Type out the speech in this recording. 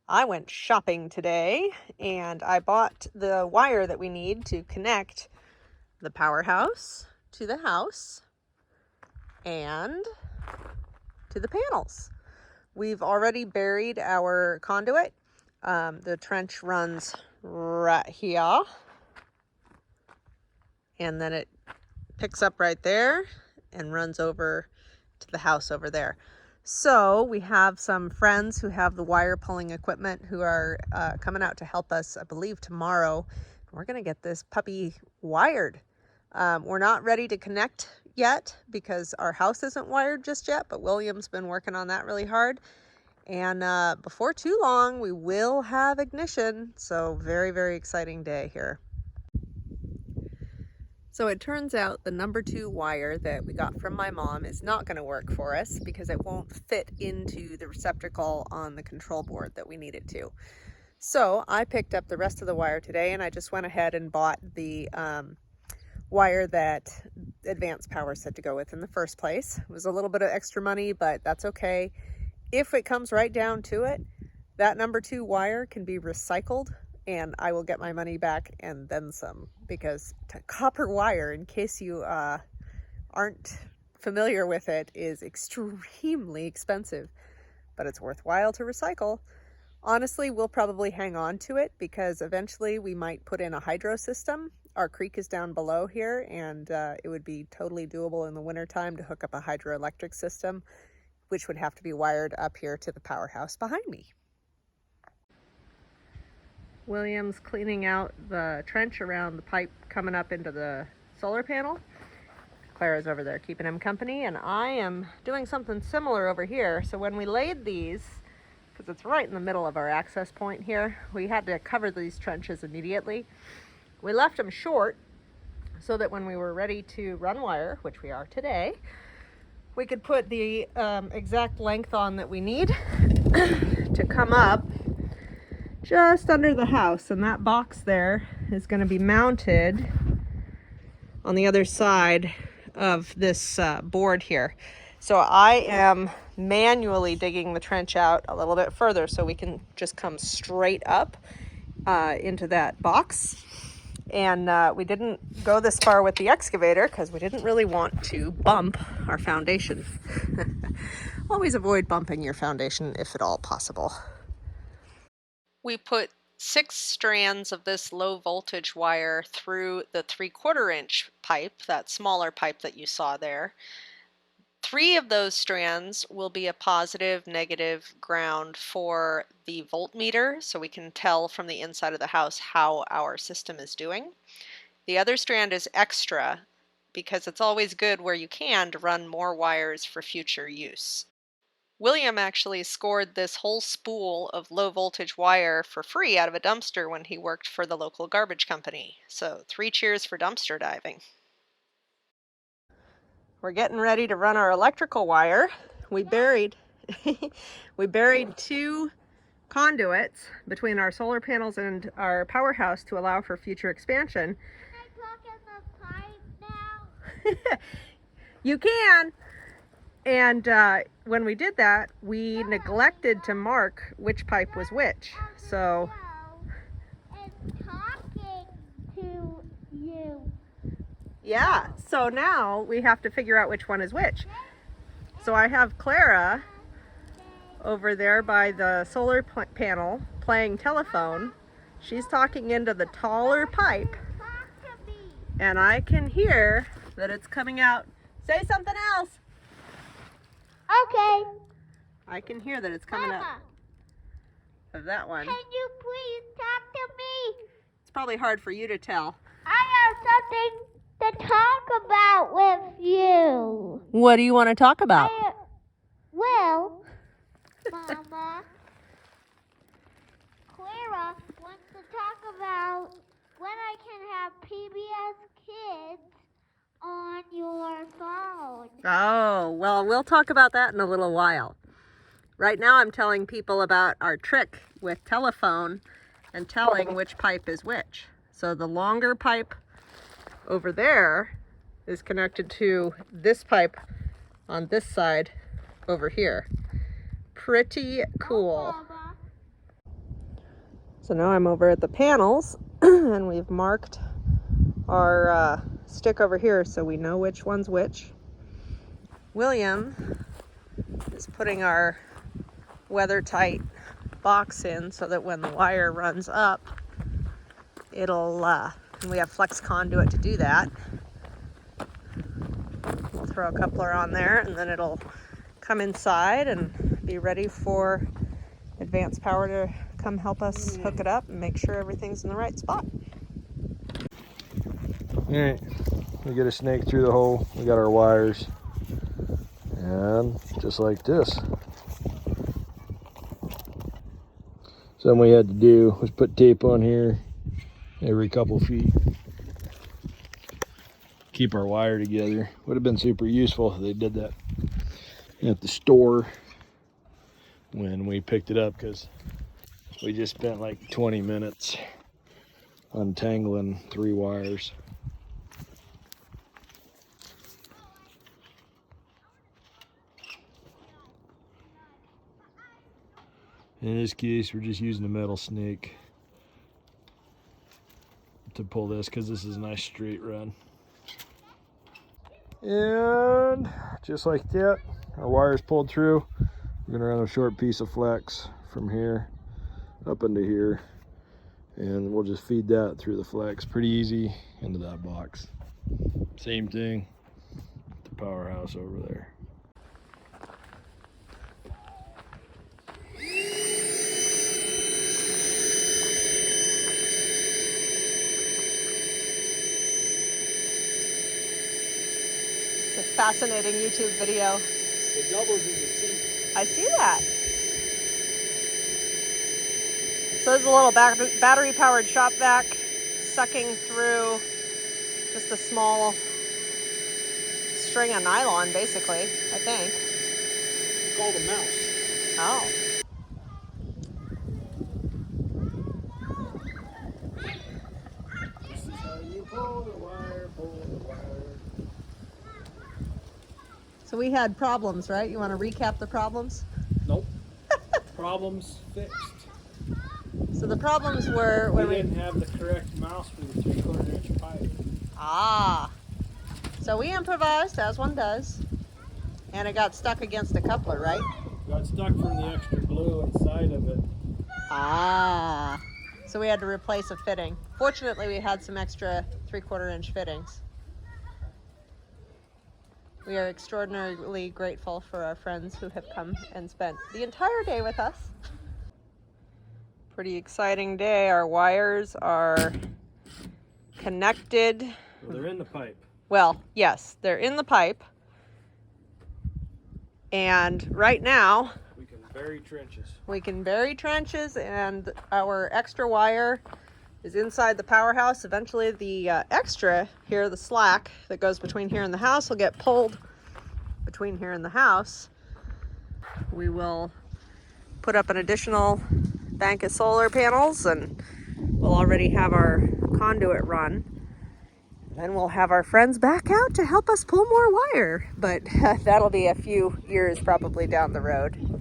I went shopping today and I bought the wire that we need to connect the powerhouse to the house and to the panels. We've already buried our conduit. The trench runs right here and then it picks up right there and runs over to the house over there. So we have some friends who have the wire pulling equipment who are coming out to help us, I believe, tomorrow. We're going to get this puppy wired. We're not ready to connect yet because our house isn't wired just yet, but William's been working on that really hard. And before too long, we will have ignition. So very, very exciting day here. So it turns out the number 2 wire that we got from my mom is not going to work for us because it won't fit into the receptacle on the control board that we need it to. So I picked up the rest of the wire today and I just went ahead and bought the wire that Advanced Power said to go with in the first place. It was a little bit of extra money, but that's okay. If it comes right down to it, that number 2 wire can be recycled and I will get my money back and then some, because copper wire, in case you aren't familiar with it, is extremely expensive, but it's worthwhile to recycle. Honestly, we'll probably hang on to it because eventually we might put in a hydro system. Our creek is down below here and it would be totally doable in the wintertime to hook up a hydroelectric system, which would have to be wired up here to the powerhouse behind me. William's cleaning out the trench around the pipe coming up into the solar panel. Clara's over there keeping him company, and I am doing something similar over here. So when we laid these, because it's right in the middle of our access point here, we had to cover these trenches immediately. We left them short so that when we were ready to run wire, which we are today, we could put the exact length on that we need to come up just under the house, and that box there is going to be mounted on the other side of this board here. So I am manually digging the trench out a little bit further so we can just come straight up into that box. And we didn't go this far with the excavator because we didn't really want to bump our foundation. Always avoid bumping your foundation if at all possible. We put 6 strands of this low voltage wire through the 3/4 inch pipe, that smaller pipe that you saw there. 3 of those strands will be a positive, negative ground for the voltmeter, so we can tell from the inside of the house how our system is doing. The other strand is extra because it's always good where you can to run more wires for future use. William actually scored this whole spool of low voltage wire for free out of a dumpster when he worked for the local garbage company. So 3 cheers for dumpster diving. We're getting ready to run our electrical wire. We buried 2 conduits between our solar panels and our powerhouse to allow for future expansion. Can I talk in the pipe now? You can. And when we did that, we neglected to mark which pipe was which. So and talking to you. yeah, so now we have to figure out which one is which. So I have Clara over there by the solar panel playing telephone. She's talking into the taller pipe, and I can hear that it's coming out. Say something else. Okay. I can hear that it's coming Mama, out of that one. can you please talk to me? It's probably hard for you to tell. I have something to talk about with you. What do you want to talk about? Well, Mama, Clara wants to talk about when I can have PBS Kids on your phone. Oh, well, we'll talk about that in a little while. Right now I'm telling people about our trick with telephone and telling which pipe is which. So the longer pipe over there is connected to this pipe on this side over here. Pretty cool. So now I'm over at the panels and we've marked our stick over here so we know which one's which. William is putting our weather tight box in so that when the wire runs up, it'll, and we have flex conduit to do that. We'll throw a coupler on there and then it'll come inside and be ready for advanced power to come help us hook it up and make sure everything's in the right spot. Alright, we get a snake through the hole, we got our wires, and just like this. Something we had to do was put tape on here every couple feet. Keep our wire together. Would have been super useful if they did that at the store when we picked it up, because we just spent like 20 minutes untangling 3 wires. In this case, we're just using a metal snake to pull this because this is a nice straight run. And just like that, our wire's pulled through. We're gonna run a short piece of flex from here up into here, and we'll just feed that through the flex pretty easy into that box. Same thing with the powerhouse over there. It's a fascinating YouTube video. It doubles as a seat. I see that. So there's a little battery-powered shop vac sucking through just a small string of nylon, basically, I think. It's called a mouse. Oh. This is how you pull the wire, pull the wire. So we had problems, right? You want to recap the problems? Nope. Problems fixed. So the problems were when We didn't have the correct mouse for the 3/4 inch pipe. Ah. So we improvised, as one does, and it got stuck against a coupler, right? Got stuck from the extra glue inside of it. Ah. So we had to replace a fitting. Fortunately, we had some extra 3/4 inch fittings. We are extraordinarily grateful for our friends who have come and spent the entire day with us. Pretty exciting day. Our wires are connected. Well, they're in the pipe. Well, yes, they're in the pipe. And right now, We can bury trenches. we can bury trenches, and our extra wire is inside the powerhouse. Eventually the extra here, the slack that goes between here and the house, will get pulled between here and the house. We will put up an additional bank of solar panels, and we'll already have our conduit run. Then we'll have our friends back out to help us pull more wire, but that'll be a few years probably down the road.